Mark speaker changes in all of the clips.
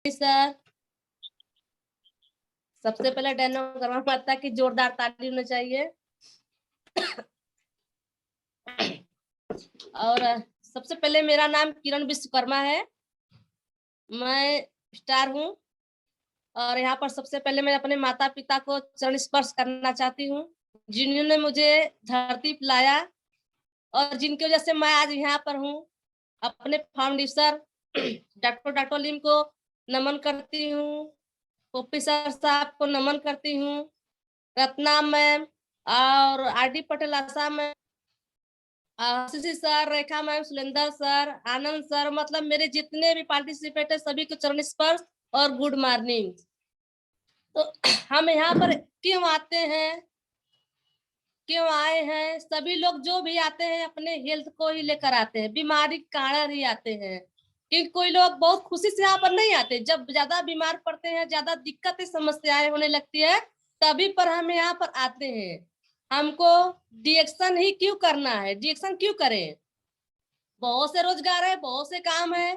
Speaker 1: Sir, सबसे पहले डेनो करना पड़ता है कि जोरदार ताली होना चाहिए। और सबसे पहले मेरा नाम किरण विश्वकर्मा है, मैं स्टार हूँ। और यहाँ पर सबसे पहले मैं अपने माता पिता को चरण स्पर्श करना चाहती हूँ, जिन्होंने मुझे धरती पर लाया और जिनकी वजह से मैं आज यहाँ पर हूँ। अपने फाउंडेशन डॉक्टर लीम को नमन करती हूँ, प्रोफेसर साहब को नमन करती हूँ, रत्ना मैम और आरडी पटेल आशा मैम, आशीष सर, रेखा मैम, सुलेंदर सर, आनंद सर, मतलब मेरे जितने भी पार्टिसिपेट है सभी को चरण स्पर्श और गुड मॉर्निंग। तो हम यहाँ पर क्यों आते हैं, क्यों आए हैं? सभी लोग जो भी आते हैं अपने हेल्थ को ही लेकर आते हैं, बीमारी के कारण ही आते हैं। क्योंकि कोई लोग बहुत खुशी से यहाँ पर नहीं आते, जब ज्यादा बीमार पड़ते हैं, ज्यादा दिक्कतें समस्याएं होने लगती है, तभी पर हम यहाँ पर आते हैं। हमको डिएक्शन ही क्यों करना है, डिएक्शन क्यों करें? बहुत से रोजगार है, बहुत से काम है,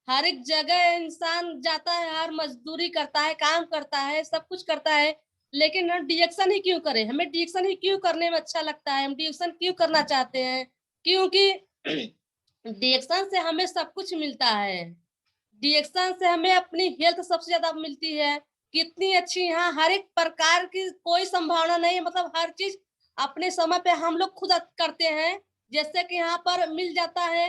Speaker 1: हर एक जगह इंसान जाता है, हर मजदूरी करता है, काम करता है, सब कुछ करता है, लेकिन हम डिएक्शन ही क्यों करें? हमें डिएक्शन ही क्यों करने में अच्छा लगता है, हम डिएक्शन क्यों करना चाहते हैं? क्योंकि डिएक्शन से हमें सब कुछ मिलता है। डिएक्शन से हमें अपनी हेल्थ सबसे ज्यादा मिलती है। कितनी अच्छी यहाँ हर एक प्रकार की कोई संभावना नहीं है, मतलब हर चीज अपने समय पे हम लोग खुद करते हैं। जैसे कि यहाँ पर मिल जाता है,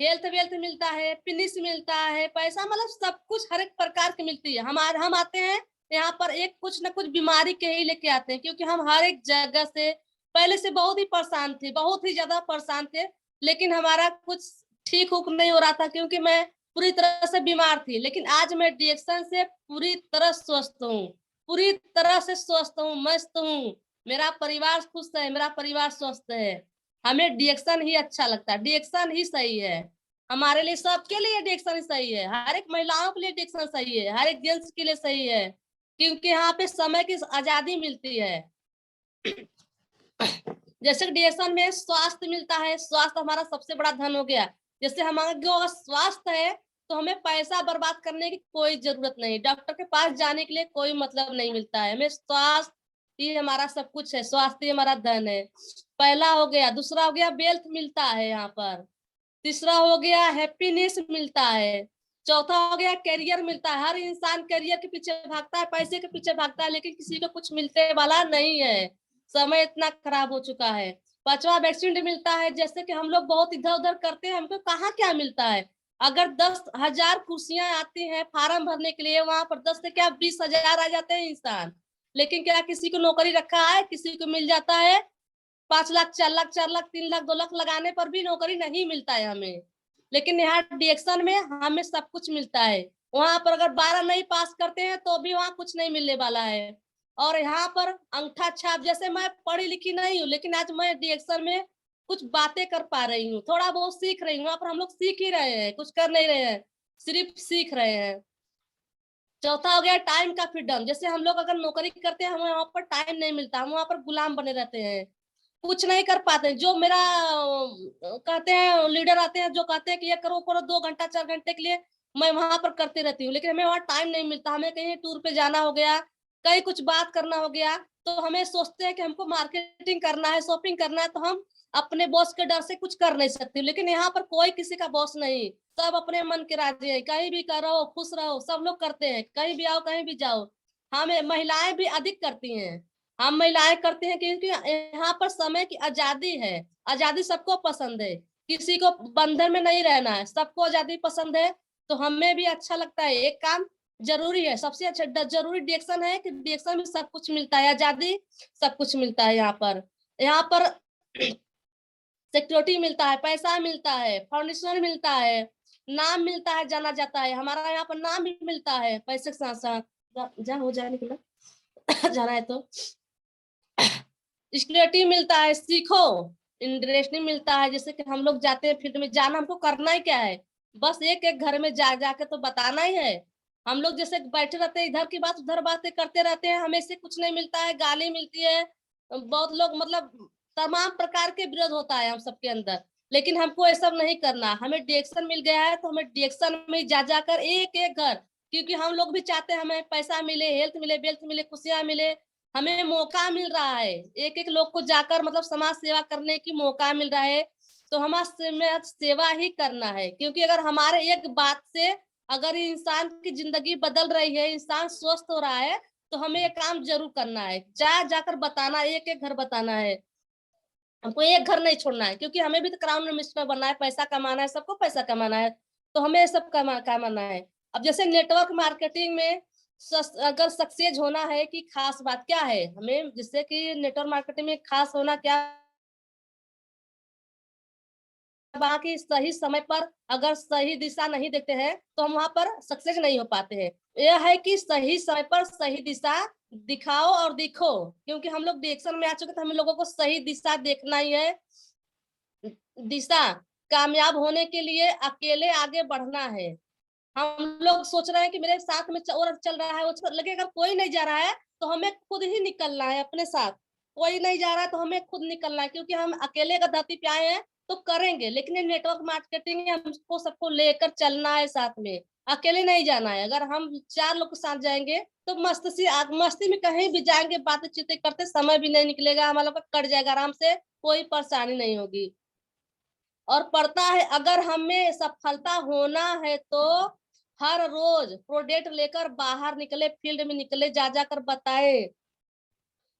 Speaker 1: हेल्थ वेल्थ मिलता है, फिनिश मिलता है, पैसा, मतलब सब कुछ हर एक प्रकार की मिलती है। हम आते हैं यहाँ पर एक कुछ न कुछ बीमारी के ही लेके आते हैं, क्योंकि हम हर एक जगह से पहले से बहुत ही परेशान थे, बहुत ही ज्यादा परेशान थे, लेकिन हमारा कुछ ठीक हुक नहीं हो रहा था, क्योंकि मैं पूरी तरह से बीमार थी। लेकिन आज मैं डिएक्शन से पूरी तरह स्वस्थ हूँ, पूरी तरह से स्वस्थ हूँ, मस्त हूँ। मेरा परिवार खुश है, मेरा परिवार स्वस्थ है। हमें डिएक्शन ही अच्छा लगता है, डिएक्शन ही सही है हमारे लिए, सबके लिए डिएक्शन ही सही है, हर एक महिलाओं के लिए डिएक्शन सही है, हर एक जेंट्स के लिए सही है, क्योंकि यहाँ पे समय की आजादी मिलती है। जैसे डिएक्शन में स्वास्थ्य मिलता है, स्वास्थ्य हमारा सबसे बड़ा धन हो गया। जैसे हमारा जो स्वास्थ्य है तो हमें पैसा बर्बाद करने की कोई जरूरत नहीं, डॉक्टर के पास जाने के लिए कोई मतलब नहीं मिलता है। हमें स्वास्थ्य ही हमारा सब कुछ है, स्वास्थ्य ही हमारा धन है। पहला हो गया, दूसरा हो गया वेल्थ मिलता है यहाँ पर, तीसरा हो गया हैप्पीनेस मिलता है, चौथा हो गया करियर मिलता है। हर इंसान करियर के पीछे भागता है, पैसे के पीछे भागता है, लेकिन किसी को कुछ मिलने वाला नहीं है, समय इतना खराब हो चुका है। पांचवा वैक्सीन मिलता है, जैसे कि हम लोग बहुत इधर उधर करते हैं, हमको कहाँ क्या मिलता है। अगर 10,000 कुर्सियां आती हैं फार्म भरने के लिए, वहां पर 10 से क्या 20,000 आ जाते हैं इंसान, लेकिन क्या किसी को नौकरी रखा है? किसी को मिल जाता है 5 लाख, 4 लाख, 4 लाख, 3 लाख, 2 लाख लगाने पर भी नौकरी नहीं मिलता है हमें। लेकिन यहाँ डिएक्शन में हमें सब कुछ मिलता है। वहां पर अगर 12 नहीं पास करते हैं तो भी वहां कुछ नहीं मिलने वाला है। और यहाँ पर अंगूठा छाप, जैसे मैं पढ़ी लिखी नहीं हूँ, लेकिन आज मैं डिएक्शन में कुछ बातें कर पा रही हूँ, थोड़ा बहुत सीख रही हूँ। वहां पर हम लोग सीख ही रहे हैं, कुछ कर नहीं रहे हैं, सिर्फ सीख रहे हैं। चौथा हो गया टाइम का फ्रीडम, जैसे हम लोग अगर नौकरी करते हैं, हमें वहां पर टाइम नहीं मिलता, हम वहां पर गुलाम बने रहते हैं, कुछ नहीं कर पाते। जो मेरा कहते हैं लीडर आते हैं, जो कहते हैं कि ये करो करो, 2 घंटा 4 घंटे के लिए मैं वहां पर करते रहती हूँ, लेकिन हमें वहां टाइम नहीं मिलता। हमें कहीं टूर पे जाना हो गया, कहीं कुछ बात करना हो गया, तो हमें सोचते हैं कि हमको मार्केटिंग करना है, शॉपिंग करना है, तो हम अपने बॉस के डर से कुछ कर नहीं सकते। लेकिन यहाँ पर कोई किसी का बॉस नहीं, सब अपने मन के राजी है, कहीं भी करो, खुश रहो, सब लोग करते हैं, कहीं भी आओ, कहीं भी जाओ। हमें महिलाएं भी अधिक करती हैं, हम महिलाएं करते हैं, क्योंकि यहाँ पर समय की आजादी है, आजादी सबको पसंद है, किसी को बंधन में नहीं रहना है, सबको आजादी पसंद है। तो हमें भी अच्छा लगता है, एक काम जरूरी है, सबसे अच्छा जरूरी डिएक्शन है कि डिएक्शन में सब कुछ मिलता है, आजादी, सब कुछ मिलता है। यहाँ पर सिक्योरिटी मिलता है, पैसा मिलता है, फाउंडेशन मिलता है, नाम मिलता है, जाना जाता है, हमारा यहाँ पर नाम भी मिलता है पैसे के साथ साथ। जा हो जाने के लिए जाना है तो सिक्योरिटी मिलता है, सीखो, इंटरेस्ट मिलता है। जैसे कि हम लोग जाते हैं फील्ड में, जाना हमको करना ही क्या है, बस एक एक घर में जा जाके तो बताना ही है। हम लोग जैसे बैठे रहते हैं, इधर की बात उधर बातें करते रहते हैं, हमें से कुछ नहीं मिलता है, गाली मिलती है, बहुत लोग मतलब तमाम प्रकार के विरोध होता है हम सबके अंदर। लेकिन हमको ये सब नहीं करना। हमें डायरेक्शन मिल गया है तो हमें डायरेक्शन में जा जाकर एक एक घर, क्योंकि हम लोग भी चाहते हैं हमें पैसा मिले, हेल्थ मिले, वेल्थ मिले, खुशियां मिले। हमें मौका मिल रहा है एक एक लोग को जाकर मतलब समाज सेवा करने की मौका मिल रहा है, तो हमारा सेवा ही करना है। क्योंकि अगर हमारे एक बात से अगर इंसान की जिंदगी बदल रही है, इंसान स्वस्थ हो रहा है, तो हमें ये काम जरूर करना है। जा जाकर बताना, एक एक घर बताना है। हमको एक घर नहीं छोड़ना है, क्योंकि हमें भी तो क्राउन मिनिस्टर बनना है, पैसा कमाना है, सबको पैसा कमाना है, तो हमें ये सब कमाना है। अब जैसे नेटवर्क मार्केटिंग में अगर सक्सेस होना है कि खास बात क्या है, हमें जिससे कि नेटवर्क मार्केटिंग में खास होना क्या, बाकी सही समय पर अगर सही दिशा नहीं देते हैं तो हम वहां पर सक्सेस नहीं हो पाते हैं। यह है कि सही समय पर सही दिशा दिखाओ और दिखो, क्योंकि हम लोग डायरेक्शन में आ चुके तो हम लोगों को सही दिशा देखना ही है। दिशा कामयाब होने के लिए अकेले आगे बढ़ना है। हम लोग सोच रहे हैं कि मेरे साथ में और चल रहा है, वो लगे अगर कोई नहीं जा रहा है तो हमें खुद ही निकलना है अपने साथ। कोई नहीं जा रहा है तो हमें खुद निकलना है, क्योंकि हम अकेले अगर धरती पे आए हैं तो करेंगे, लेकिन ये नेटवर्क मार्केटिंग है, हमको सबको लेकर चलना है साथ में, अकेले नहीं जाना है। अगर हम 4 लोग के साथ जाएंगे तो मस्ती में कहीं भी जाएंगे, बातें चीतें करते, समय भी नहीं निकलेगा, हमारा कट जाएगा आराम से, कोई परेशानी नहीं होगी। और पड़ता है अगर हमें सफलता होना है तो हर रोज प्रोडक्ट लेकर बाहर निकले, फील्ड में निकले, जा जाकर बताए,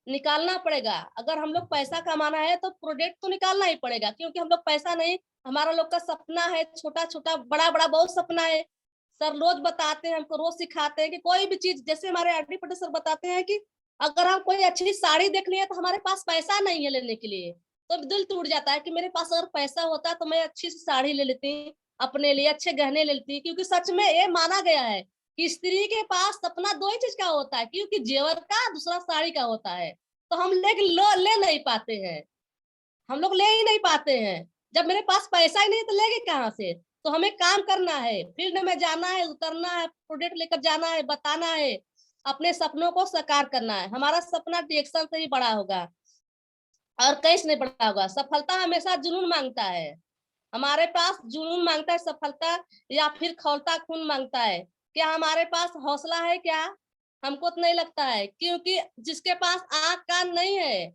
Speaker 1: निकालना पड़ेगा। अगर हम लोग पैसा कमाना है तो प्रोडक्ट तो निकालना ही पड़ेगा, क्योंकि हम लोग पैसा नहीं, हमारा लोग का सपना है, छोटा छोटा बड़ा बड़ा बहुत सपना है। सर रोज बताते हैं, हमको रोज सिखाते हैं कि कोई भी चीज, जैसे हमारे आरडी पटेल सर बताते हैं कि अगर हम कोई अच्छी साड़ी देखनी है तो हमारे पास पैसा नहीं है लेने के लिए, तो दिल टूट जाता है कि मेरे पास अगर पैसा होता तो मैं अच्छी सी साड़ी ले लेती, अपने लिए अच्छे गहने ले लेती। क्योंकि सच में ये माना गया है कि स्त्री के पास सपना 2 ही चीज का होता है, क्योंकि जेवर का, दूसरा साड़ी का होता है। तो हम ले नहीं पाते हैं, हम लोग ले ही नहीं पाते हैं। जब मेरे पास पैसा ही नहीं तो लेंगे कहाँ से। तो हमें काम करना है, फील्ड में जाना है, उतरना है, प्रोडक्ट लेकर जाना है, बताना है, अपने सपनों को साकार करना है। हमारा सपना डायरेक्शन से ही बड़ा होगा और कैसे नहीं बड़ा होगा। सफलता हमेशा जुनून मांगता है, हमारे पास जुनून मांगता है सफलता, या फिर खौलता खून मांगता है। क्या हमारे पास हौसला है क्या? हमको तो नहीं लगता है, क्योंकि जिसके पास आंख कान नहीं है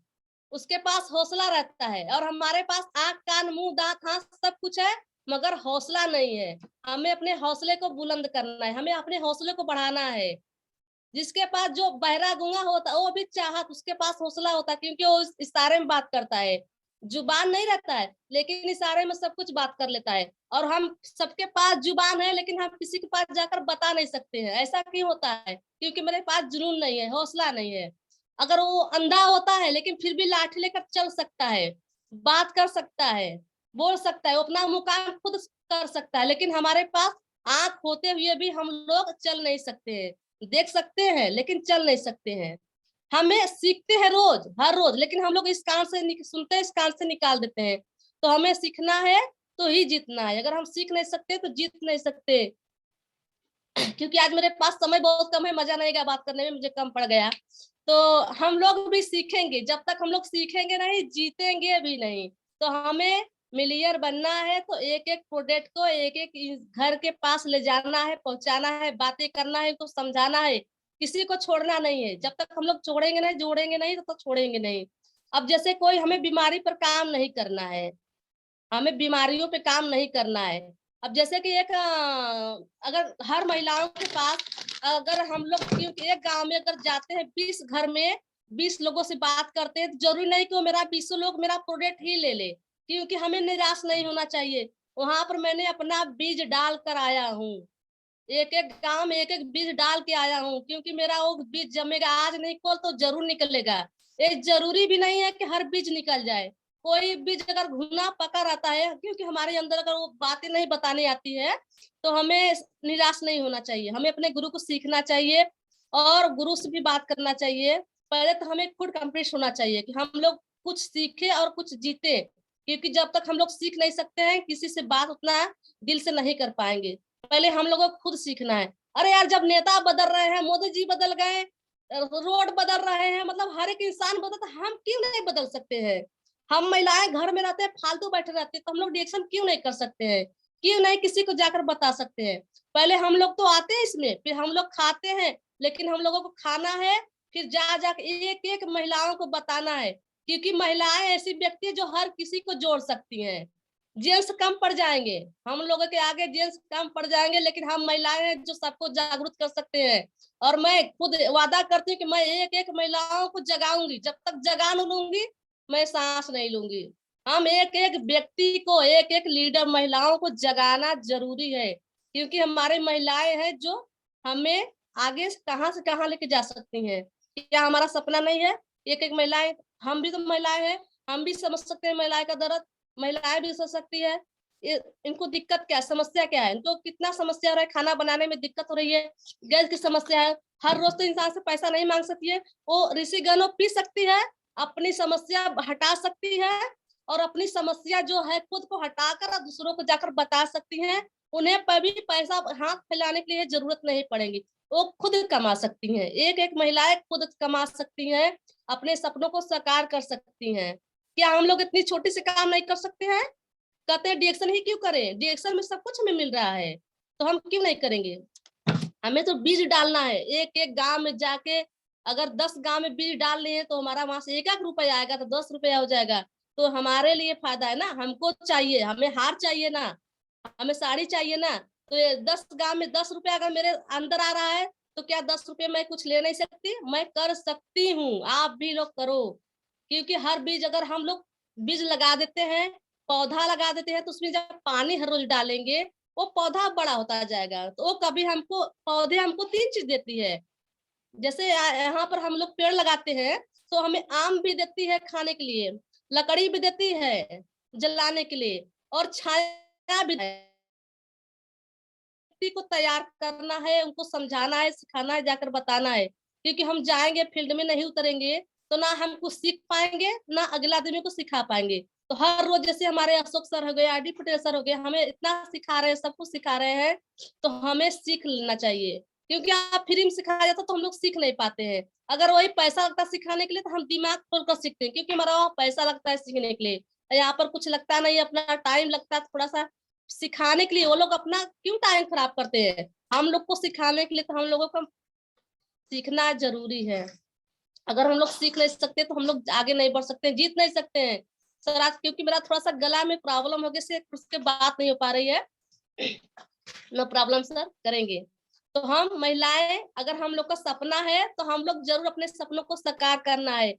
Speaker 1: उसके पास हौसला रहता है, और हमारे पास आंख कान मुंह दांत हाथ सब कुछ है मगर हौसला नहीं है। हमें अपने हौसले को बुलंद करना है, हमें अपने हौसले को बढ़ाना है। जिसके पास, जो बहरा गूंगा होता वो भी चाहत, उसके पास हौसला होता है, क्योंकि वो इशारे में बात करता है, जुबान नहीं रहता है लेकिन इशारे में सब कुछ बात कर लेता है। और हम सबके पास जुबान है लेकिन हम किसी के पास जाकर बता नहीं सकते हैं। ऐसा क्यों होता है? क्योंकि मेरे पास जुनून नहीं है, हौसला नहीं है। अगर वो अंधा होता है लेकिन फिर भी लाठी लेकर चल सकता है, बात कर सकता है, बोल सकता है, वो अपना मुकाम खुद कर सकता है, लेकिन हमारे पास आंख होते हुए भी हम लोग चल नहीं सकते हैं। देख सकते हैं लेकिन चल नहीं सकते हैं। हमें सीखते हैं रोज, हर रोज, लेकिन हम लोग इस कान से सुनते हैं, इस कान से निकाल देते हैं। तो हमें सीखना है तो ही जीतना है, अगर हम सीख नहीं सकते तो जीत नहीं सकते। क्योंकि आज मेरे पास समय बहुत कम है, मजा नहीं आएगा बात करने में, मुझे कम पड़ गया। तो हम लोग भी सीखेंगे, जब तक हम लोग सीखेंगे नहीं जीतेंगे भी नहीं। तो हमें मिलियर बनना है तो एक एक प्रोडक्ट को एक एक घर के पास ले जाना है, पहुंचाना है, बातें करना है, तो समझाना है, किसी को छोड़ना नहीं है। जब तक हम लोग छोड़ेंगे नहीं, जोड़ेंगे नहीं तो छोड़ेंगे नहीं। अब जैसे कोई हमें बीमारी पर काम नहीं करना है, हमें बीमारियों पे काम नहीं करना है। अब जैसे कि एक अगर हर महिलाओं के पास अगर हम लोग, क्योंकि एक गांव में अगर जाते हैं 20 घर में 20 लोगों से बात करते हैं, तो जरूरी नहीं कि वो मेरा 20 लोग मेरा प्रोडक्ट ही ले ले, क्योंकि हमें निराश नहीं होना चाहिए। वहां पर मैंने अपना बीज डाल कर आया हूँ, एक एक गांव में एक एक बीज डाल के आया हूँ, क्योंकि मेरा वो बीज जमेगा, आज नहीं कल तो जरूर निकलेगा। ये जरूरी भी नहीं है कि हर बीज निकल जाए, कोई बीज अगर घुना पका रहता है, क्योंकि हमारे अंदर अगर वो बातें नहीं बताने आती है तो हमें निराश नहीं होना चाहिए। हमें अपने गुरु को सीखना चाहिए और गुरु से भी बात करना चाहिए। पहले तो हमें खुद कंप्लीट होना चाहिए कि हम लोग कुछ सीखे और कुछ जीते, क्योंकि जब तक हम लोग सीख नहीं सकते हैं किसी से बात उतना दिल से नहीं कर पाएंगे। पहले हम लोगों को खुद सीखना है। अरे यार, जब नेता बदल रहे हैं, मोदी जी बदल गए, रोड बदल रहे हैं, मतलब हर एक इंसान बदल, तो हम क्यों नहीं बदल सकते हैं? हम महिलाएं घर में रहते हैं, फालतू बैठे रहते हैं, तो हम लोग रिएक्शन क्यों नहीं कर सकते हैं? क्यों नहीं किसी को जाकर बता सकते हैं? पहले हम लोग तो आते हैं इसमें, फिर हम लोग खाते हैं, लेकिन हम लोगों को खाना है, फिर जा जाकर एक एक महिलाओं को बताना है, क्योंकि महिलाएं ऐसी व्यक्ति है जो हर किसी को जोड़ सकती हैं। जेंट्स कम पड़ जाएंगे, हम लोगों के आगे जेंट्स कम पड़ जाएंगे, लेकिन हम महिलाएं हैं जो सबको जागरूक कर सकते हैं। और मैं खुद वादा करती हूँ कि मैं एक एक महिलाओं को जगाऊंगी, जब तक जगा नहीं लूंगी मैं सांस नहीं लूंगी। हम एक एक व्यक्ति को, एक एक लीडर महिलाओं को जगाना जरूरी है, क्योंकि हमारे महिलाएं हैं जो हमें आगे से कहाँ लेके जा सकती हैं। क्या हमारा सपना नहीं है? एक एक महिलाएं, हम भी तो महिलाएं हैं, हम भी समझ सकते हैं महिलाएं का दर्द, महिलाएं भी समझ सकती है। इनको दिक्कत क्या है, समस्या क्या है, इनको कितना समस्या हो रहा है, खाना बनाने में दिक्कत हो रही है, गैस की समस्या है। हर रोज तो इंसान से पैसा नहीं मांग सकती है, वो ऋषि गनो पी सकती है, अपनी समस्या हटा सकती है, और अपनी समस्या जो है खुद को हटाकर दूसरों को जाकर बता सकती हैं। उन्हें कभी पैसा हाथ फैलाने के लिए जरूरत नहीं पड़ेगी, वो खुद कमा सकती हैं। एक एक महिलाएं खुद कमा सकती हैं, अपने सपनों को साकार कर सकती हैं। क्या हम लोग इतनी छोटी सी काम नहीं कर सकते हैं? कहते हैं डिएक्शन ही क्यों करें, डिएक्शन में सब कुछ हमें मिल रहा है, तो हम क्यों नहीं करेंगे? हमें तो बीज डालना है, एक एक गांव में जाके अगर 10 गांव में बीज डाल लिए तो हमारा वहां से 1 1 रुपया आएगा, तो 10 रुपया हो जाएगा, तो हमारे लिए फायदा है ना। हमको चाहिए, हमें हार चाहिए ना, हमें साड़ी चाहिए ना। तो ये 10 गांव में 10 रुपया अगर मेरे अंदर आ रहा है, तो क्या 10 रुपये मैं कुछ ले नहीं सकती? मैं कर सकती हूँ, आप भी लोग करो। क्योंकि हर बीज अगर हम लोग बीज लगा देते हैं, पौधा लगा देते हैं, तो उसमें जब पानी हर रोज डालेंगे वो पौधा बड़ा होता जाएगा, तो वो कभी हमको, पौधे हमको 3 चीज देती है। जैसे यहाँ पर हम लोग पेड़ लगाते हैं, तो हमें आम भी देती है खाने के लिए, लकड़ी भी देती है जलाने के लिए, और छाया भी। व्यक्ति को तैयार करना है, उनको समझाना है, सिखाना है, जाकर बताना है, क्योंकि हम जाएंगे फील्ड में नहीं उतरेंगे तो ना हम कुछ सीख पाएंगे, ना अगले आदमी को सिखा पाएंगे। तो हर रोज जैसे हमारे अशोक सर हो गए, आरडी पटेल सर हो गए, हमें इतना सिखा रहे हैं, सब कुछ सिखा रहे हैं, तो हमें सीख लेना चाहिए। क्योंकि आप फ्री में सिखाया जाता तो हम लोग सीख नहीं पाते हैं। अगर वही पैसा लगता है सिखाने के लिए, तो हम दिमाग खोलकर सीखते हैं, क्योंकि हमारा वहाँ पैसा लगता है सीखने के लिए, यहाँ पर कुछ लगता नहीं, अपना टाइम लगता है थोड़ा सा सिखाने के लिए। वो लोग अपना क्यों टाइम खराब करते हैं हम लोग को सिखाने के लिए? तो हम लोगों को सीखना जरूरी है। अगर हम लोग सीख नहीं सकते तो हम लोग आगे नहीं बढ़ सकते, जीत नहीं सकते हैं। सर आज क्योंकि मेरा थोड़ा सा गला में प्रॉब्लम हो गई से उसके बात नहीं हो पा रही है। नो प्रॉब्लम सर, करेंगे। तो हम महिलाएं, अगर हम लोग का सपना है तो हम लोग जरूर अपने सपनों को साकार करना है,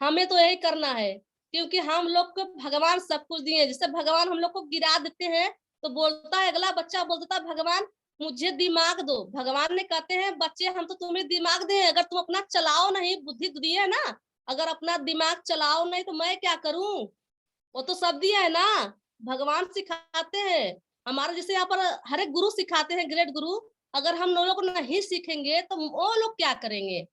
Speaker 1: हमें तो यही करना है। क्योंकि हम लोग को भगवान सब कुछ दिए, जैसे भगवान हम लोग को गिरा देते हैं तो बोलता है, अगला बच्चा बोलता है भगवान मुझे दिमाग दो। भगवान ने कहते हैं बच्चे हम तो तुम्हें दिमाग दे, अगर तुम अपना चलाओ नहीं, बुद्धि दिए ना, अगर अपना दिमाग चलाओ नहीं तो मैं क्या करूं? वो तो सब दिया है ना, भगवान सिखाते हैं। हमारे जैसे यहाँ पर हर एक गुरु सिखाते हैं, ग्रेट गुरु। अगर हम लोग नहीं सीखेंगे तो वो लोग क्या करेंगे?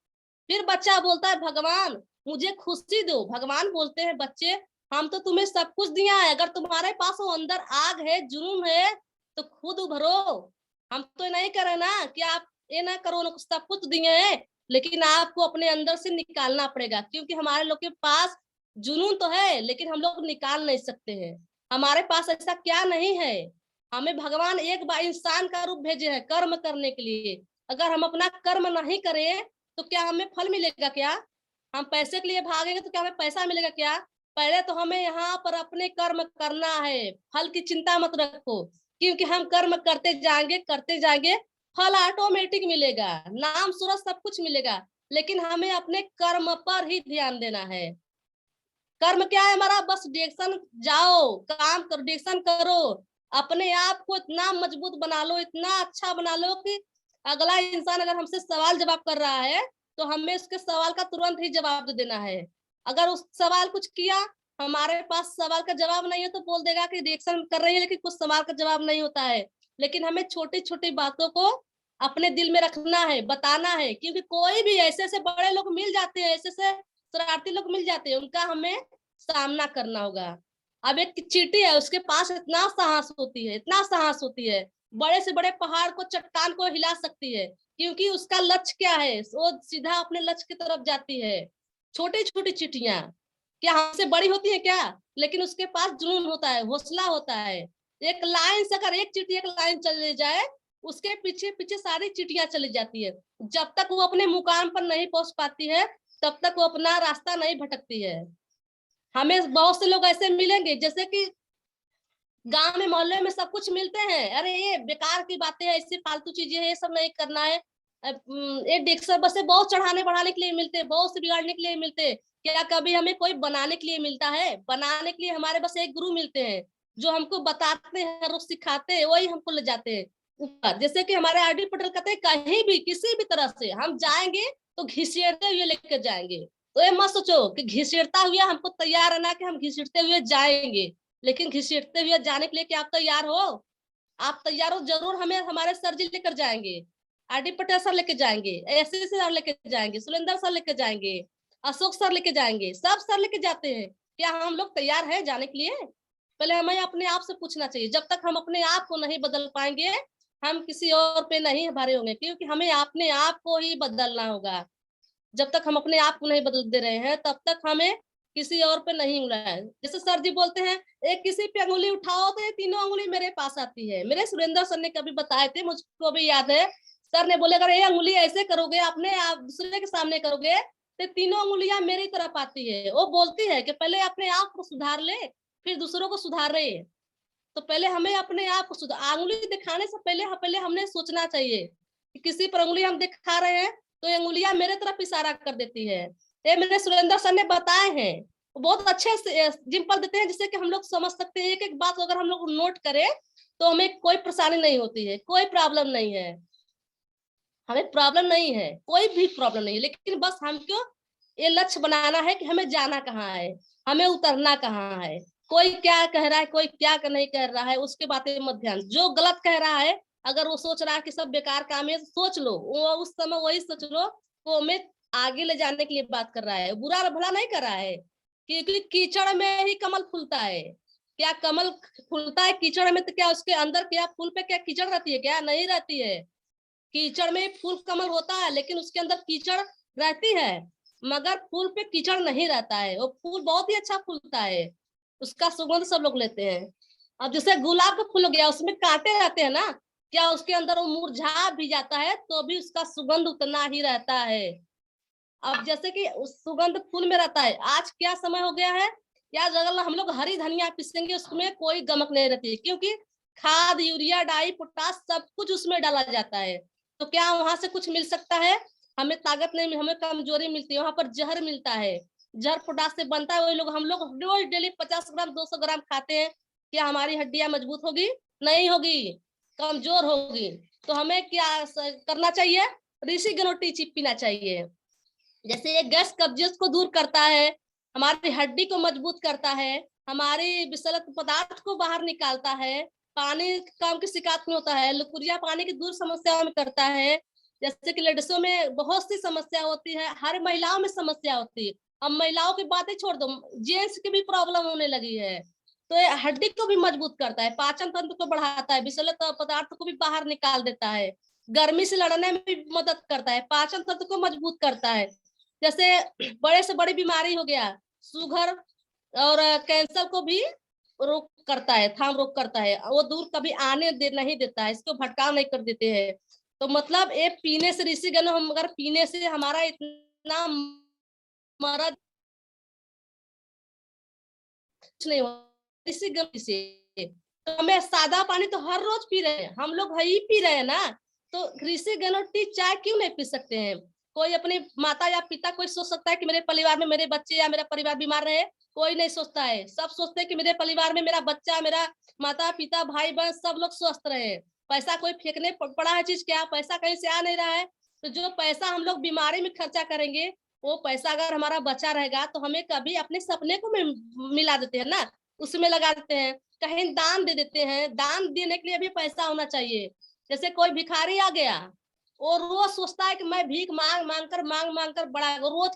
Speaker 1: फिर बच्चा बोलता है भगवान मुझे खुशी दो। भगवान बोलते हैं बच्चे हम तो तुम्हें सब कुछ दिया है, अगर तुम्हारे पास वो अंदर आग है, जुनून है, तो खुद उभरो। हम तो नहीं करे ना कि आप ये ना करो ना, सब कुछ दिए हैं, लेकिन आपको अपने अंदर से निकालना पड़ेगा। क्योंकि हमारे लोग के पास जुनून तो है, लेकिन हम लोग निकाल नहीं सकते हैं। हमारे पास ऐसा क्या नहीं है? हमें भगवान एक बार इंसान का रूप भेजे है कर्म करने के लिए। अगर हम अपना कर्म नहीं करें तो क्या हमें फल मिलेगा? क्या हम पैसे के लिए भागेंगे तो क्या हमें पैसा मिलेगा? क्या पहले तो हमें यहाँ पर अपने कर्म करना है, फल की चिंता मत रखो। क्योंकि हम कर्म करते जाएंगे, फल ऑटोमेटिक मिलेगा, नाम सूरज सब कुछ मिलेगा। लेकिन हमें अपने कर्म पर ही ध्यान देना है। कर्म क्या है हमारा? बस डिएक्शन जाओ, काम करो, डिएक्शन करो, अपने आप को इतना मजबूत बना लो, इतना अच्छा बना लो कि अगला इंसान अगर हमसे सवाल जवाब कर रहा है तो हमें उसके सवाल का तुरंत ही जवाब दे देना है। अगर उस सवाल कुछ किया, हमारे पास सवाल का जवाब नहीं है, तो बोल देगा कि रिएक्शन कर रही है लेकिन कुछ सवाल का जवाब नहीं होता है। लेकिन हमें छोटी छोटी बातों को अपने दिल में रखना है, बताना है, क्योंकि कोई भी ऐसे ऐसे बड़े लोग मिल जाते हैं, ऐसे ऐसे शरारती लोग मिल जाते हैं, उनका हमें सामना करना होगा। अब एक चींटी है, उसके पास इतना साहस होती है, इतना साहस होती है, बड़े से बड़े पहाड़ को, चट्टान को हिला सकती है। क्योंकि उसका लक्ष्य क्या है? वो सीधा अपने लक्ष्य की तरफ जाती है। छोटी छोटी चींटियां क्या हमसे बड़ी होती है क्या? लेकिन उसके पास जुनून होता है, हौसला होता है। एक लाइन से अगर एक चींटी एक लाइन चली जाए, उसके पीछे पीछे सारी चींटियां चली जाती है। जब तक वो अपने मुकाम पर नहीं पहुंच पाती है, तब तक वो अपना रास्ता नहीं भटकती है। हमें बहुत से लोग ऐसे मिलेंगे जैसे कि गांव में मोहल्ले में सब कुछ मिलते हैं, अरे ये बेकार की बातें हैं, इससे फालतू चीजें हैं, ये सब नहीं करना है। ये डिक्शनरी बस से बहुत चढ़ाने बढ़ाने के लिए मिलते हैं, बहुत से बिगाड़ने के लिए मिलते हैं। क्या कभी हमें कोई बनाने के लिए मिलता है? बनाने के लिए हमारे बस एक गुरु मिलते हैं, जो हमको बताते हैं, रोज सिखाते हैं, वही हमको ले जाते हैं ऊपर। जैसे कि हमारे आरडी पटेल कहते हैं, कहीं भी किसी भी तरह से हम जाएंगे तो घिसेड़ते हुए लेकर जाएंगे। तो ये मत सोचो कि घिसेड़ता हुए हमको तैयार रहना कि हम घिसेड़ते हुए जाएंगे, लेकिन घिसेटते हुए जाने के लिए क्या आप तैयार हो? आप तैयार हो जरूर, हमें हमारे सर जी लेकर जाएंगे, आरडी पटेल सर लेके जाएंगे, एसएस सर लेके जाएंगे, सुरेंद्र सर लेके जाएंगे, अशोक सर लेके जाएंगे, सब सर लेके जाते हैं। क्या हम लोग तैयार हैं जाने के लिए? पहले हमें अपने आप से पूछना चाहिए। जब तक हम अपने आप को नहीं बदल पाएंगे, हम किसी और पे नहीं भरे होंगे, क्योंकि हमें अपने आप को ही बदलना होगा। जब तक हम अपने आप को नहीं बदल दे रहे हैं, तब तक हमें किसी और पे नहीं उंगला है। जैसे सर जी बोलते हैं, एक किसी पे अंगुली उठाओ तो ये तीनों अंगुली मेरे पास आती है। मेरे सुरेंद्र सर ने कभी बताए थे, मुझको भी याद है। सर ने बोले, अगर ये अंगुली ऐसे करोगे, अपने आप दूसरे के सामने करोगे, तो तीनों अंगुलियां मेरी तरफ आती है। वो बोलती है कि पहले अपने आप को सुधार ले, फिर दूसरों को सुधारे। तो पहले हमें अपने आप को सुधार, अंगुली दिखाने से पहले हमने सोचना चाहिए कि किसी पर अंगुली हम दिखा रहे हैं तो ये अंगुलियां मेरे तरफ इशारा कर देती है। ये मेरे सुरेंद्र सर ने बताए हैं, वो बहुत अच्छे से एग्जाम्पल देते हैं, जिससे कि हम लोग समझ सकते हैं। एक एक बात को अगर हम लोग नोट करें तो हमें कोई परेशानी नहीं होती है, कोई प्रॉब्लम नहीं है। हमें प्रॉब्लम नहीं है, कोई भी प्रॉब्लम नहीं है, लेकिन बस हमको ये लक्ष्य बनाना है कि हमें जाना कहाँ है, हमें उतरना कहाँ है। कोई क्या कह रहा है, कोई क्या नहीं कह रहा है, उसके बातें मत ध्यान। जो गलत कह रहा है, अगर वो सोच रहा है कि सब बेकार काम है, सोच लो, वो उस समय वही सोच लो, वो हमें आगे ले जाने के लिए बात कर रहा है, बुरा भला नहीं कर रहा है। क्योंकि कीचड़ में ही कमल फूलता है। क्या कमल फूलता है कीचड़ में? तो क्या उसके अंदर, क्या फूल पे क्या कीचड़ रहती है? क्या नहीं रहती है। कीचड़ में फूल कमल होता है, लेकिन उसके अंदर कीचड़ रहती है, मगर फूल पे कीचड़ नहीं रहता है। वो फूल बहुत ही अच्छा फूलता है, उसका सुगंध सब लोग लेते हैं। अब जैसे गुलाब का फूल हो गया, उसमें कांटे रहते हैं ना, क्या उसके अंदर वो मुरझा भी जाता है तो भी उसका सुगंध उतना ही रहता है। अब जैसे कि उस सुगंध फूल में रहता है। आज क्या समय हो गया है, या अगर हम लोग हरी धनिया पीसेंगे, उसमें कोई गमक नहीं रहती है, क्योंकि खाद, यूरिया, डाई, पोटाश सब कुछ उसमें डाला जाता है। तो क्या वहां से कुछ मिल सकता है? हमें ताकत नहीं, हमें कमजोरी मिलती है। वहां पर जहर मिलता है, जहर पोटाश से बनता है। वही लोग, हम लोग रोज डेली 50 ग्राम 200 ग्राम खाते हैं, क्या हमारी हड्डियां मजबूत होगी? नहीं होगी, कमजोर होगी। तो हमें क्या करना चाहिए? ऋषि गनोटी चिप पीना चाहिए। जैसे ये गैस कब्जियत को दूर करता है, हमारी हड्डी को मजबूत करता है, हमारी विषैले पदार्थ को बाहर निकालता है, पानी कम की शिकायत में होता है, लुकुरिया पानी की दूर समस्याओं में करता है। जैसे कि लेडीजों में बहुत सी समस्या होती है, हर महिलाओं में समस्या होती है। अब महिलाओं की बातें छोड़ दो, जेंट्स की भी प्रॉब्लम होने लगी है। तो ये हड्डी को भी मजबूत करता है, पाचन तंत्र को बढ़ाता है, विषैले पदार्थ को भी बाहर निकाल देता है, गर्मी से लड़ने में भी मदद करता है, पाचन तंत्र को मजबूत करता है। जैसे बड़े से बड़ी बीमारी हो गया, शुगर और कैंसर को भी रोक करता है, थाम रोक करता है, वो दूर कभी आने नहीं देता है, इसको भटकाव नहीं कर देते हैं। तो मतलब ये पीने से, ऋषि गण, हम अगर पीने से हमारा इतना मरद कुछ नहीं हो, ऋषि गण से। तो हमें सादा पानी तो हर रोज पी रहे हैं, हम लोग ही पी रहे हैं ना। तो ऋषि गण टी चाय क्यों नहीं पी सकते हैं? कोई अपनी माता या पिता, कोई सोच सकता है कि मेरे परिवार में मेरे बच्चे या मेरा परिवार बीमार रहे? कोई नहीं सोचता है। सब सोचते हैं कि मेरे परिवार में मेरा बच्चा, मेरा माता पिता, भाई बहन सब लोग स्वस्थ रहे। पैसा कोई फेंकने पड़ा है चीज? क्या पैसा कहीं से आ नहीं रहा है? तो जो पैसा हम लोग बीमारी में खर्चा करेंगे, वो पैसा अगर हमारा बचा रहेगा तो हमें कभी अपने सपने को मिला देते हैं ना, उसमें लगा देते हैं, कहीं दान दे देते हैं। दान देने के लिए भी पैसा होना चाहिए। जैसे कोई भिखारी आ गया, वो रोज सोचता है कि मैं भीख मांग कर बड़ा, रोज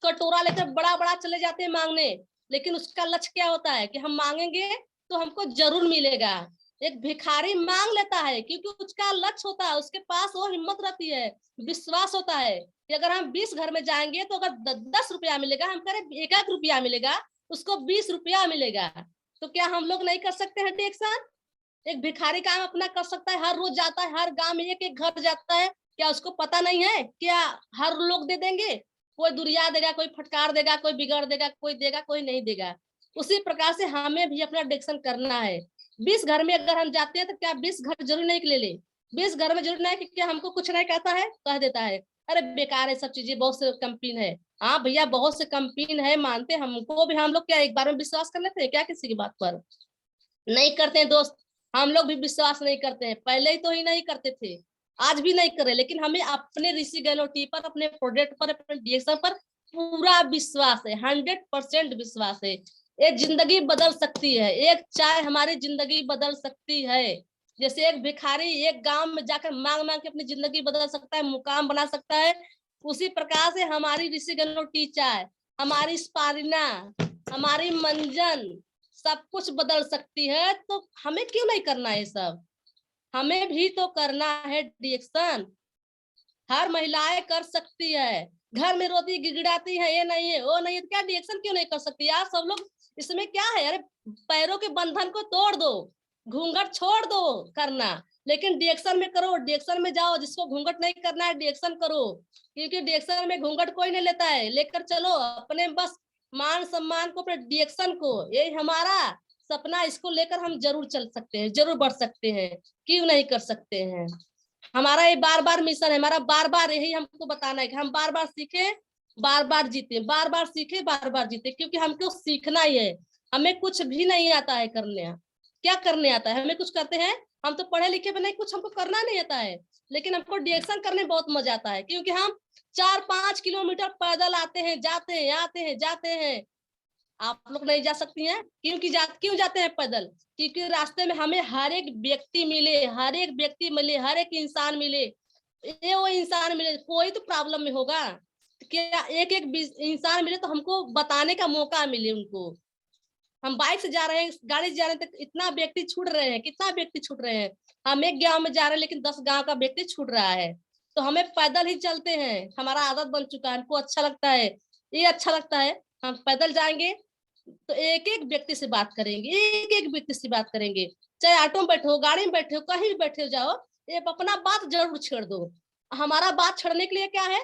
Speaker 1: कटोरा लेकर बड़ा बड़ा चले जाते हैं मांगने, लेकिन उसका लक्ष्य क्या होता है कि हम मांगेंगे तो हमको जरूर मिलेगा। एक भिखारी मांग लेता है क्योंकि उसका लक्ष्य होता है, उसके पास वो हिम्मत रहती है, विश्वास होता है कि अगर हम 20 घर में जाएंगे तो अगर 10 रुपया मिलेगा, हम करें 1 रुपया मिलेगा, उसको 20 रुपया मिलेगा। तो क्या हम लोग नहीं कर सकते हैं डिएक्शन? एक भिखारी काम अपना कर सकता है, हर रोज जाता है, हर गांव में एक एक घर जाता है, क्या उसको पता नहीं है? क्या हर लोग दे देंगे? कोई दुरिया देगा, कोई फटकार देगा, कोई बिगड़ देगा, कोई देगा, कोई नहीं देगा। उसी प्रकार से हमें भी अपना डिएक्शन करना है। 20 घर में अगर हम जाते हैं तो क्या 20 घर जरूर नहीं ले ले? 20 घर में जरूर नहीं कि क्या हमको कुछ नहीं कहता है, कह देता है अरे बेकार है सब चीजें, बहुत से कंपनी है। हाँ भैया, बहुत से कंपनी है, मानते हमको भी, हम लोग क्या एक बार में विश्वास कर लेते हैं क्या किसी की बात पर? नहीं करते हैं दोस्त, हम लोग भी विश्वास नहीं करते हैं, पहले ही तो ही नहीं करते थे, आज भी नहीं करे, लेकिन हमें अपने ऋषि गैनोटी पर, अपने प्रोडक्ट पर, अपने डिएक्शन पर पूरा विश्वास है, 100% विश्वास है। ये जिंदगी बदल सकती है, एक चाय हमारी जिंदगी बदल सकती है। जैसे एक भिखारी एक गांव में जाकर मांग मांग के अपनी जिंदगी बदल सकता है, मुकाम बना सकता है, उसी प्रकार से हमारी ऋषि गैनोटी चाय, हमारी स्पारिना, हमारी मंजन सब कुछ बदल सकती है। तो हमें क्यों नहीं करना है सब? हमें भी तो करना है डिएक्शन। हर महिलाएं कर सकती है, घर में रोती गिड़गिड़ाती है, ये नहीं है वो नहीं है, तो क्या डिएक्शन क्यों नहीं कर सकती यार सब लोग? इसमें क्या है? अरे पैरों के बंधन को तोड़ दो, घूंघट छोड़ दो करना, लेकिन डिएक्शन में करो, डिएक्शन में जाओ, जिसको घूंघट नहीं करना है डिएक्शन करो, क्योंकि डिएक्शन में घूंघट कोई नहीं लेता है, लेकर चलो अपने बस मान सम्मान को, अपने डिएक्शन को, यही हमारा सपना, इसको लेकर हम जरूर चल सकते हैं, जरूर बढ़ सकते हैं, क्यों नहीं कर सकते हैं? हमारा ये बार बार मिशन है, हमारा बार बार यही हमको बताना है कि हम बार बार सीखे, बार बार जीते, बार बार सीखे, बार बार जीते, क्योंकि हमको सीखना ही है। हमें कुछ भी नहीं आता है करने, क्या करने आता है? हमें कुछ करते हैं, हम तो पढ़े लिखे भी नहीं, कुछ हमको करना नहीं आता है, लेकिन हमको डिएक्शन करने में बहुत मजा आता है, क्योंकि हम 4-5 किलोमीटर पैदल आते हैं, जाते हैं, आते हैं, जाते हैं। आप लोग नहीं जा सकती हैं? क्यों जाते हैं पैदल? क्योंकि रास्ते में हमें हर एक व्यक्ति मिले, हर एक व्यक्ति मिले, हर एक इंसान मिले, ये वो इंसान मिले, कोई तो प्रॉब्लम में होगा, क्या एक एक इंसान मिले तो हमको बताने का मौका मिले उनको। हम बाइक से जा रहे हैं, गाड़ी से जा रहे हैं, तो इतना व्यक्ति छूट रहे हैं, कितना व्यक्ति छूट रहे हैं? हम एक गांव में जा रहे हैं लेकिन 10 गांव का व्यक्ति छूट रहा है। तो हमें पैदल ही चलते हैं, हमारा आदत बन चुका है, हमको अच्छा लगता है, ये अच्छा लगता है। हम पैदल जाएंगे तो एक एक व्यक्ति से बात करेंगे, एक एक व्यक्ति से बात करेंगे, चाहे ऑटो में बैठे हो, गाड़ी में बैठे हो, कहीं भी बैठे हो, जाओ, ये अपना बात जरूर छेड़ दो। हमारा बात छेड़ने के लिए क्या है?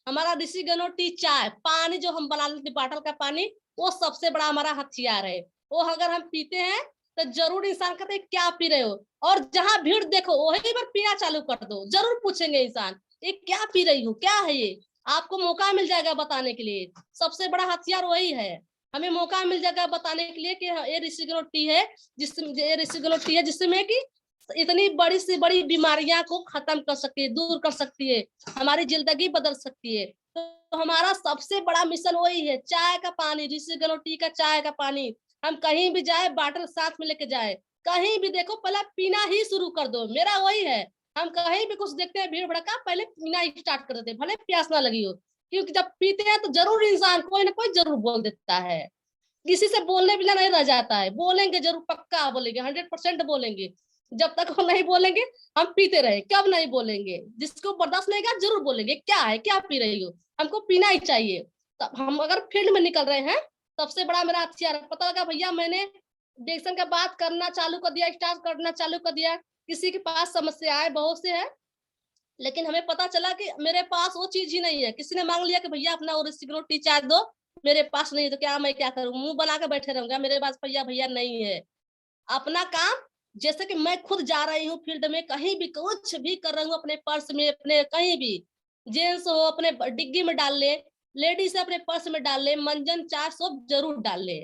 Speaker 1: हमारा ऋषि गनोटी चाय, पानी जो हम बना लेते बॉटल का पानी, वो सबसे बड़ा हमारा हथियार है। वो अगर हम पीते हैं तो जरूर इंसान कहते हैं क्या पी रहे हो, और जहां भीड़ देखो वही पर पीना चालू कर दो, जरूर पूछेंगे इंसान ये क्या पी रही हो, क्या है ये? आपको मौका मिल जाएगा बताने के लिए, सबसे बड़ा हथियार वही है। हमें मौका मिल जाएगा बताने के लिए कि ये ऋषि गनोटी है, जिसमें कि इतनी बड़ी से बड़ी बीमारियां को खत्म कर सकती है, दूर कर सकती है, हमारी जिंदगी बदल सकती है। तो हमारा सबसे बड़ा मिशन वही है, चाय का पानी, ऋषि गनोटी का चाय का पानी। हम कहीं भी जाए बॉटल साथ में लेके जाए, कहीं भी देखो पहले पीना ही शुरू कर दो, मेरा वही है। हम कहीं भी कुछ देखते हैं भीड़ भड़का, पहले पीना ही स्टार्ट कर देते हैं, भले प्यास ना लगी हो, क्योंकि जब पीते हैं तो जरूर इंसान कोई ना कोई जरूर बोल देता है, किसी से बोलने बिना नहीं रह जाता है, बोलेंगे जरूर, पक्का बोलेंगे, 100% बोलेंगे। जब तक वो नहीं बोलेंगे हम पीते रहे, कब नहीं बोलेंगे, जिसको बर्दाश्त नहीं होगा जरूर बोलेंगे क्या है, क्या पी रही हो, हमको पीना ही चाहिए। तब हम अगर फील्ड में निकल रहे हैं, सबसे बड़ा मेरा हथियार, पता लगा भैया मैंने डिएक्शन का बात करना चालू कर दिया, स्टार्ट करना चालू कर दिया, किसी के पास समस्याएं बहुत से है, लेकिन हमें पता चला कि मेरे पास वो चीज ही नहीं है, किसी ने मांग लिया कि भैया अपना और सिक्योरिटी चार्ज दो, मेरे पास नहीं है, तो क्या मैं क्या करूँ, मुंह बना के बैठे रहूंगा, मेरे पास भैया भैया नहीं है। अपना काम, जैसे कि मैं खुद जा रही हूँ फील्ड में, कहीं भी कुछ भी कर रही हूँ, अपने पर्स में, अपने कहीं भी, जेंट्स हो अपने डिग्गी में डाल ले, लेडीज अपने पर्स में डाल ले, मंजन चाय सब जरूर डाल ले,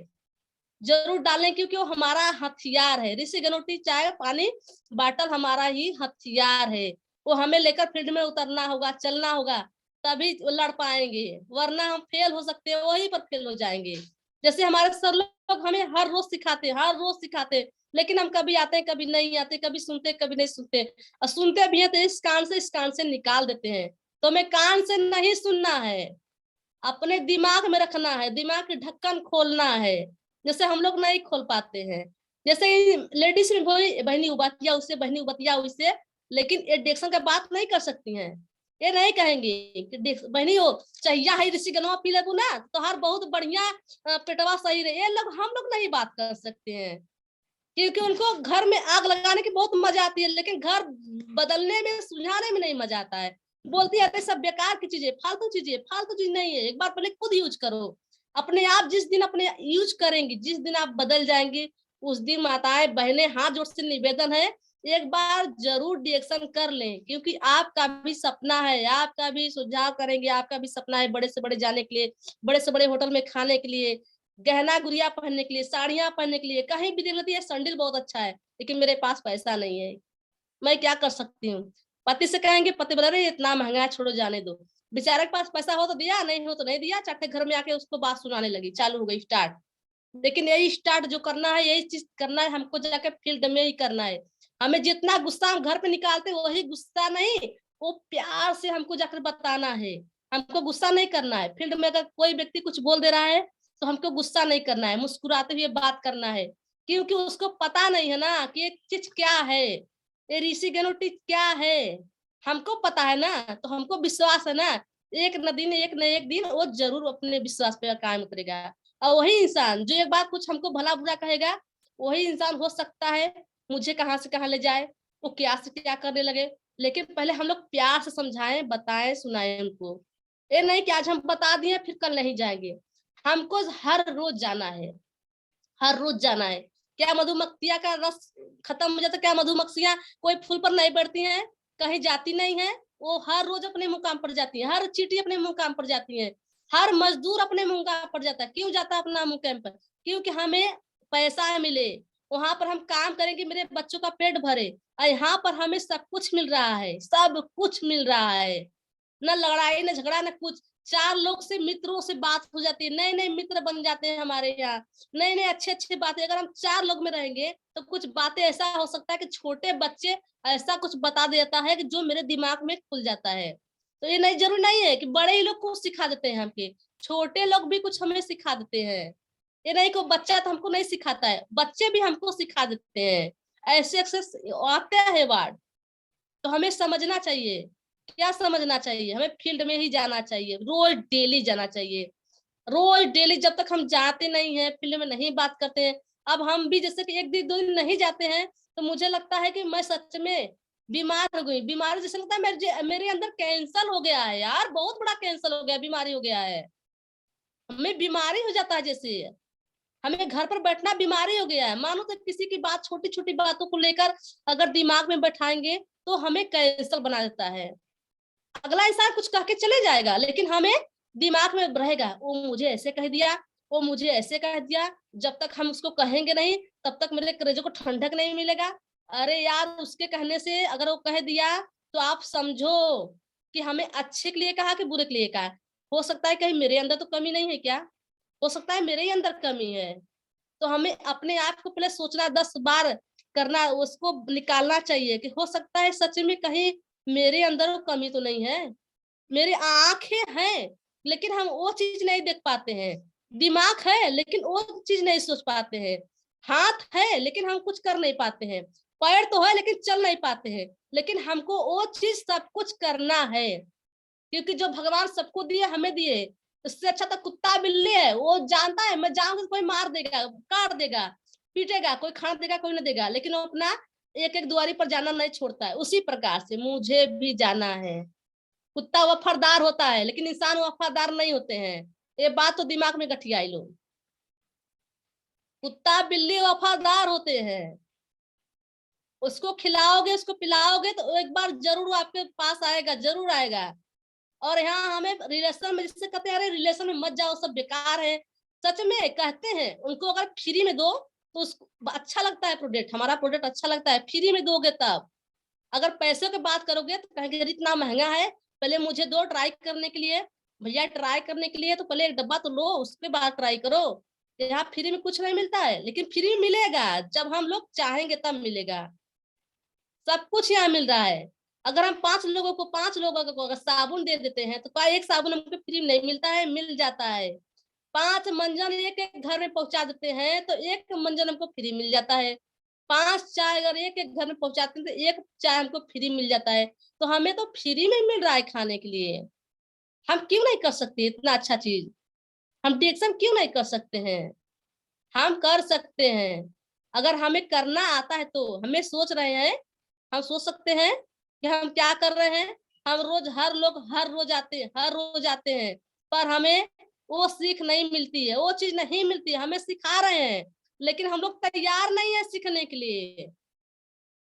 Speaker 1: जरूर डालें, क्योंकि वो हमारा हथियार है। ऋषि गनोटी चाय पानी बाटल हमारा ही हथियार है, वो हमें लेकर फील्ड में उतरना होगा, चलना होगा, तभी लड़ पाएंगे, वरना हम फेल हो सकते हैं, वहीं पर फेल हो जाएंगे। जैसे हमारे सर लोग हमें हर रोज सिखाते हैं, हर रोज सिखाते हैं, लेकिन हम कभी आते हैं कभी नहीं आते, कभी सुनते कभी नहीं सुनते, और सुनते भी हैं तो इस कान से निकाल देते हैं। तो हमें कान से नहीं सुनना है, अपने दिमाग में रखना है, दिमाग की ढक्कन खोलना है, जैसे हम लोग नहीं खोल पाते हैं। जैसे लेडीज में बहनी उबतिया उससे, बहनी उबतिया उससे, लेकिन ये डिक्शन का बात नहीं कर सकती हैं। ये नहीं कहेंगे कि बहनी हो चाहिए है ऋषि गनवा पी लेबू ना तो हर बहुत बढ़िया पेटवा सही रहे, ये लोग हम लोग नहीं बात कर सकते हैं, क्योंकि उनको घर में आग लगाने की बहुत मजा आती है, लेकिन घर बदलने में सुलझाने में नहीं मजा आता है। बोलती है सब बेकार की चीजें, फालतू चीजें, फालतू चीज नहीं है, एक बार पहले खुद यूज करो। अपने आप जिस दिन अपने यूज करेंगी, जिस दिन आप बदल जाएंगी, उस दिन माताएं बहनें हाथ जोड़ से निवेदन है, एक बार जरूर डिएक्शन कर लें, क्योंकि आपका भी सपना है, आपका भी सुझाव करेंगे, आपका भी सपना है बड़े से बड़े जाने के लिए, बड़े से बड़े होटल में खाने के लिए, गहना गुड़िया पहनने के लिए, साड़ियां पहनने के लिए, कहीं भी देख लेती है सैंडल बहुत अच्छा है, लेकिन मेरे पास पैसा नहीं है, मैं क्या कर सकती हूँ। पति से कहेंगे, पति बोला रहे इतना महंगा है, छोड़ो जाने दो। बेचारे के पास पैसा हो तो दिया, नहीं हो तो नहीं दिया, चट्टे घर में आके उसको बात सुनाने लगी, चालू हो गई स्टार्ट। लेकिन यही स्टार्ट जो करना है, यही चीज करना है, हमको जाके फील्ड में ही करना है। हमें जितना गुस्सा हम घर पे निकालते वही गुस्सा नहीं, वो प्यार से हमको जाकर बताना है। हमको गुस्सा नहीं करना है, फील्ड में अगर कोई व्यक्ति कुछ बोल दे रहा है तो हमको गुस्सा नहीं करना है, मुस्कुराते हुए बात करना है, क्योंकि उसको पता नहीं है ना कि ये चीज क्या है, ये ऋषि गणोटी क्या है। हमको पता है ना, तो हमको विश्वास है ना, एक न एक दिन वो जरूर अपने विश्वास पे कायम करेगा। और वही इंसान जो एक बार कुछ हमको भला बुरा कहेगा, वही इंसान हो सकता है मुझे कहाँ से कहाँ ले जाए, वो क्या से क्या करने लगे। लेकिन पहले हम लोग प्यार से समझाएं, बताएं, सुनाएं उनको। ये नहीं कि आज हम बता दिए फिर कल नहीं जाएंगे। हमको हर रोज जाना है, हर रोज जाना है। क्या मधुमक्खियां का रस खत्म हो जाता, क्या मधुमक्खियां कोई फूल पर नहीं बैठती हैं, कहीं जाती नहीं है, वो हर रोज अपने मुकाम पर जाती है, हर चींटी अपने मुकाम पर जाती है, हर मजदूर अपने मुकाम पर जाता है। क्यों जाता है अपना मुकाम पर? क्योंकि हमें पैसा मिले, वहां पर हम काम करेंगे, मेरे बच्चों का पेट भरे। और यहाँ पर हमें सब कुछ मिल रहा है, सब कुछ मिल रहा है, न लड़ाई न झगड़ा न कुछ। चार लोग से मित्रों से बात हो जाती है, नए नए मित्र बन जाते हैं हमारे यहाँ, नए नए अच्छे अच्छे बातें। अगर हम चार लोग में रहेंगे तो कुछ बातें ऐसा हो सकता है कि छोटे बच्चे ऐसा कुछ बता देता है कि जो मेरे दिमाग में खुल जाता है। तो ये नहीं जरूरी नहीं है कि बड़े ही लोग को सिखा देते हैं, हमके छोटे लोग भी कुछ हमें सिखा देते हैं। ये नहीं को बच्चा तो हमको नहीं सिखाता है, बच्चे भी हमको सिखा देते हैं। ऐसे ऐसे आते हैं वर्ड, तो हमें समझना चाहिए। क्या समझना चाहिए? हमें फील्ड में ही जाना चाहिए, रोज डेली जाना चाहिए, रोज डेली। जब तक हम जाते नहीं है फील्ड में, नहीं बात करते हैं। अब हम भी जैसे कि एक दिन दो दिन नहीं जाते हैं तो मुझे लगता है कि मैं सच में बीमार हो गई, बीमारी जैसे लगता है मेरे अंदर कैंसर हो गया है यार, बहुत बड़ा कैंसर हो गया, बीमारी हो गया है। हमें बीमारी हो जाता है, जैसे हमें घर पर बैठना बीमारी हो गया है। मानो तो किसी की बात, छोटी छोटी बातों को लेकर अगर दिमाग में बैठाएंगे तो हमें कैंसर बना देता है। अगला इंसान कुछ कह के चले जाएगा, लेकिन हमें दिमाग में रहेगा वो मुझे ऐसे कह दिया, वो मुझे ऐसे कह दिया। जब तक हम उसको कहेंगे नहीं तब तक मेरे कलेजे को ठंडक नहीं मिलेगा। अरे यार, उसके कहने से अगर वो कह दिया तो आप समझो कि हमें अच्छे के लिए कहा कि बुरे के लिए कहा। हो सकता है कहीं मेरे अंदर तो कमी नहीं है क्या? हो सकता है मेरे ही अंदर कमी है। तो हमें अपने आप को पहले सोचना 10 बार करना, उसको निकालना चाहिए कि हो सकता है सच में कहीं मेरे अंदर वो कमी तो नहीं है। मेरी आंखें हैं लेकिन हम वो चीज नहीं देख पाते हैं, दिमाग है लेकिन वो चीज नहीं सोच पाते हैं, हाथ है लेकिन हम कुछ कर नहीं पाते हैं, पैर तो है लेकिन चल नहीं पाते हैं। लेकिन हमको वो चीज सब कुछ करना है, क्योंकि जो भगवान सबको दिए हमें दिए। इससे अच्छा तो कुत्ता बिल्ली है, वो जानता है मैं जाऊंगा तो कोई मार देगा, काट देगा, पीटेगा, कोई खाना देगा कोई नहीं देगा, लेकिन वो अपना एक एक दुआरी पर जाना नहीं छोड़ता है। उसी प्रकार से मुझे भी जाना है। कुत्ता वफादार होता है लेकिन इंसान वफादार नहीं होते हैं, ये बात तो दिमाग में गठियाई लो। कुत्ता बिल्ली वफादार होते हैं, उसको खिलाओगे उसको पिलाओगे तो एक बार जरूर वो आपके पास आएगा, जरूर आएगा। और यहाँ हमें रिलेशन में जिससे कहते हैं अरे रिलेशन में मत जाओ सब बेकार है, सच में कहते हैं। उनको अगर फ्री में दो तो उसको अच्छा लगता है, प्रोडक्ट हमारा प्रोडक्ट अच्छा लगता है, फ्री में दोगे तब। अगर पैसे की बात करोगे तो कहेंगे अरे इतना महंगा है, पहले मुझे दो ट्राई करने के लिए। भैया ट्राई करने के लिए तो पहले एक डब्बा तो लो, उसके बाद ट्राई करो। यहाँ फ्री में कुछ नहीं मिलता है, लेकिन फ्री में मिलेगा जब हम लोग चाहेंगे तब मिलेगा। सब कुछ यहाँ मिल रहा है। अगर हम 5 लोगों को अगर साबुन दे देते हैं तो क्या एक साबुन हमको फ्री में नहीं मिलता है? मिल जाता है। 5 मंजन एक एक घर में पहुंचा देते हैं तो 1 मंजन हमको फ्री मिल जाता है। 5 चाय अगर एक एक घर में पहुंचाते हैं तो 1 चाय हमको फ्री मिल जाता है। तो हमें तो फ्री में मिल रहा है खाने के लिए, हम क्यों नहीं कर सकते इतना अच्छा चीज? हम डिएक्शन क्यों नहीं कर सकते हैं? हम कर सकते हैं। अगर हमें करना आता है तो हमें सोच रहे हैं, हम सोच सकते हैं कि हम क्या कर रहे हैं। हम रोज हर रोज आते हैं, पर हमें वो सीख नहीं मिलती है, वो चीज नहीं मिलती है। हमें सिखा रहे हैं लेकिन हम लोग तैयार नहीं है सीखने के लिए।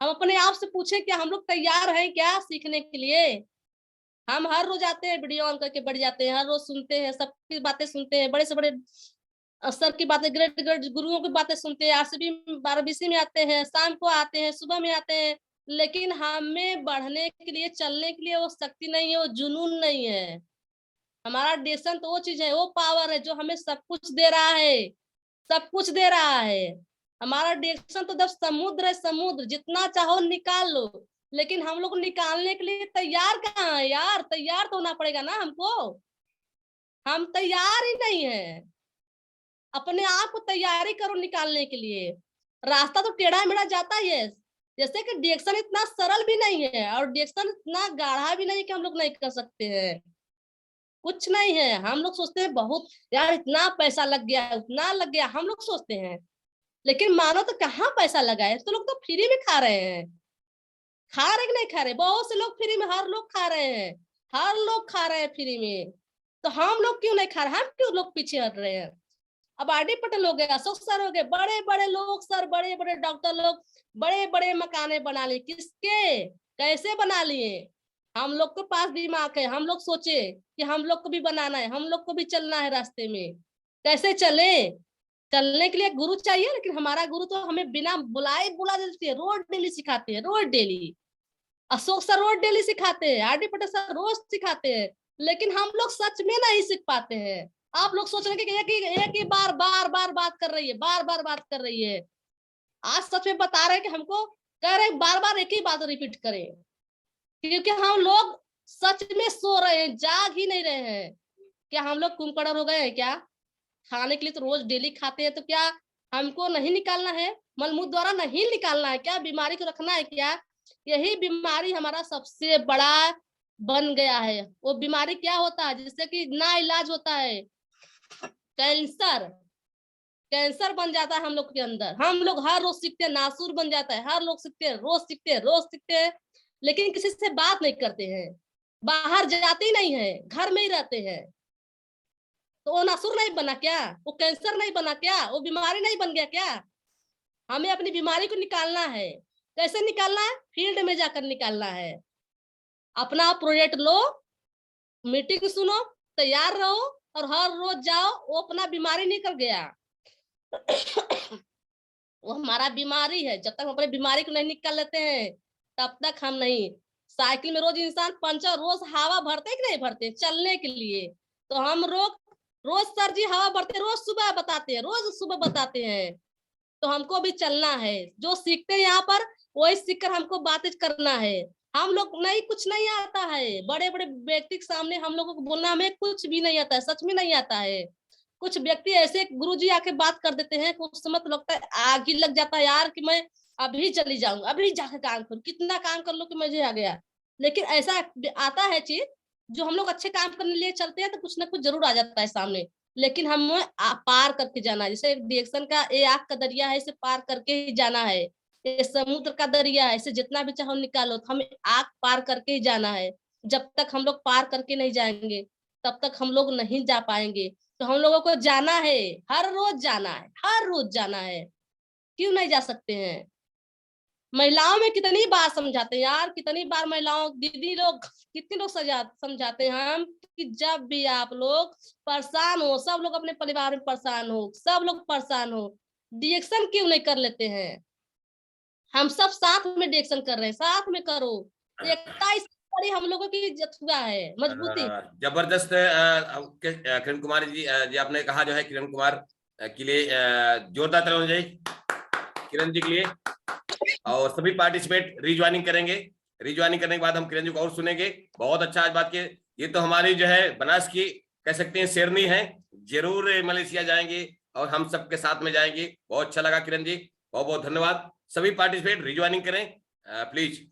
Speaker 1: हम अपने आप से पूछे क्या हम लोग तैयार हैं क्या सीखने के लिए? हम हर रोज आते हैं, वीडियो ऑन करके बैठ जाते हैं, हर रोज सुनते हैं, सबकी बातें सुनते हैं, बड़े से बड़े सर की बातें, ग्रेट ग्रेट गुरुओं की बातें सुनते हैं। आरसीबी 12 में आते हैं, शाम को आते हैं, सुबह में आते हैं, लेकिन हमें बढ़ने के लिए, चलने के लिए वो शक्ति नहीं है, वो जुनून नहीं है। हमारा डिएक्शन तो वो चीज है, वो पावर है जो हमें सब कुछ दे रहा है, सब कुछ दे रहा है। हमारा डिएक्शन तो जब समुद्र है, समुद्र जितना चाहो निकाल लो, लेकिन हम लोग निकालने के लिए तैयार कहाँ है यार? तैयार तो होना पड़ेगा ना हमको। हम तैयार ही नहीं है। अपने आप को तैयारी करो निकालने के लिए। रास्ता तो टेढ़ा मेढ़ा जाता ही है, जैसे कि डिएक्शन इतना सरल भी नहीं है और डिएक्शन इतना गाढ़ा भी नहीं कि हम लोग नहीं कर सकते हैं। कुछ नहीं है। हम लोग सोचते हैं बहुत यार इतना पैसा लग गया, उतना लग गया, हम लोग सोचते हैं, लेकिन मानो तो कहाँ पैसा लगा है? तो लोग तो फ्री में खा रहे हैं। खा रहे कि नहीं खा रहे? बहुत से लोग फ्री में, हर लोग खा रहे हैं, हर लोग खा रहे हैं फ्री में। तो हम लोग क्यों नहीं खा रहे? हम क्यों लोग पीछे हट रहे हैं? अब आरडी पटेल हो गए, अशोक सर हो गए, बड़े बड़े लोग सर, बड़े बड़े डॉक्टर लोग बड़े बड़े मकाने बना लिए। किसके, कैसे बना लिए? हम लोग के पास दिमाग है, हम लोग सोचे कि हम लोग को भी बनाना है, हम लोग को भी चलना है रास्ते में। कैसे चले? चलने के लिए गुरु चाहिए, लेकिन हमारा गुरु तो हमें बिना बुलाए बुला देते हैं, रोज डेली सिखाते हैं, रोज डेली। अशोक सर रोज डेली सिखाते हैं, आरडी पटेल सर रोज सिखाते हैं, लेकिन हम लोग सच में नहीं सीख पाते हैं। आप लोग सोच रहे हैं कि एक ही बार बार बार बात कर रही है, बार बार बात कर रही है। आज सच में बता रहे हैं कि हमको कह रहे हैं बार बार एक ही बात रिपीट करें, क्योंकि हम लोग सच में सो रहे हैं, जाग ही नहीं रहे हैं। क्या हम लोग कुंकड़ हो गए हैं क्या? खाने के लिए तो रोज डेली खाते हैं, तो क्या हमको नहीं निकालना है? मलमूत्र द्वारा नहीं निकालना है क्या? बीमारी को रखना है क्या? यही बीमारी हमारा सबसे बड़ा बन गया है। वो बीमारी क्या होता है जिससे कि ना इलाज होता है? कैंसर। कैंसर बन जाता है हम लोग के अंदर। हम लोग हर रोज सीखते हैं, नासूर बन जाता है, हर लोग सीखते हैं, रोज सीखते हैं, रोज सीखते हैं, लेकिन किसी से बात नहीं करते हैं, बाहर जाते ही नहीं है, घर में ही रहते हैं। तो वो नासूर नहीं बना क्या? वो कैंसर नहीं बना क्या? वो बीमारी नहीं बन गया क्या? हमें अपनी बीमारी को निकालना है। कैसे निकालना है? फील्ड में जाकर निकालना है। अपना प्रोजेक्ट लो, मीटिंग सुनो, तैयार रहो और हर रोज जाओ। वो अपना बीमारी निकल गया। वो हमारा बीमारी है। जब तक हम अपनी बीमारी को नहीं निकाल लेते हैं तब तक हम नहीं। साइकिल में रोज इंसान पंचर, रोज हवा भरते कि नहीं भरते चलने के लिए? तो हम रोज सर जी हवा भरते, रोज सुबह बताते हैं, रोज सुबह बताते हैं। तो हमको भी चलना है, जो सीखते हैं यहाँ पर वही सीखकर हमको बातें करना है। हम लोग नहीं, कुछ नहीं आता है। बड़े बड़े व्यक्ति के सामने हम लोगों को बोलना हमें कुछ भी नहीं आता है, सच में नहीं आता है। कुछ व्यक्ति ऐसे गुरुजी आके बात कर देते हैं, कुछ समय तो लगता है आग ही लग जाता है यार कि मैं अभी चली जाऊं, अभी जाकर काम करूं, कितना काम कर लो कि मुझे आ गया। लेकिन ऐसा आता है चीज, जो हम लोग अच्छे काम करने लिए चलते हैं तो कुछ ना कुछ जरूर आ जाता है सामने। लेकिन हमें पार करके जाना है। जैसे डिएक्शन का ये आग का दरिया है, इसे पार करके ही जाना है। ये समुद्र का दरिया है, इसे जितना भी चाहो निकालो, तो हमें आग पार करके ही जाना है। जब तक हम लोग पार करके नहीं जाएंगे तब तक हम लोग नहीं जा पाएंगे। तो हम लोगों को जाना है, हर रोज जाना है, हर रोज जाना है। क्यों नहीं जा सकते हैं? महिलाओं में कितनी बार समझाते हैं यार, कितनी बार महिलाओं, दीदी लोग, कितने लोग समझाते हैं हम कि जब भी आप लोग परेशान हो, सब लोग अपने परिवार में परेशान हो, सब लोग परेशान हो, डिएक्शन क्यों नहीं कर लेते हैं? हम सब साथ में डिएक्शन कर रहे हैं, साथ में करो। एकता इस बड़ी हम लोगों की जथुआ है, मजबूती।
Speaker 2: जबरदस्त। किरण कुमारी जी, जी आपने कहा जो है किरण कुमार के लिए जोरदार तालियां होनी चाहिए किरण जी के लिए। और सभी पार्टिसिपेट रिज्वाइनिंग करेंगे। रिज्वाइनिंग करने के बाद हम किरण जी को और सुनेंगे। बहुत अच्छा आज बात की। ये तो हमारी जो है बनास की कह सकते हैं शेरनी है, जरूर मलेशिया जाएंगे और हम सबके साथ में जाएंगे। बहुत अच्छा लगा किरण जी, बहुत बहुत धन्यवाद। सभी पार्टिसिपेट रिज्वाइनिंग करें प्लीज।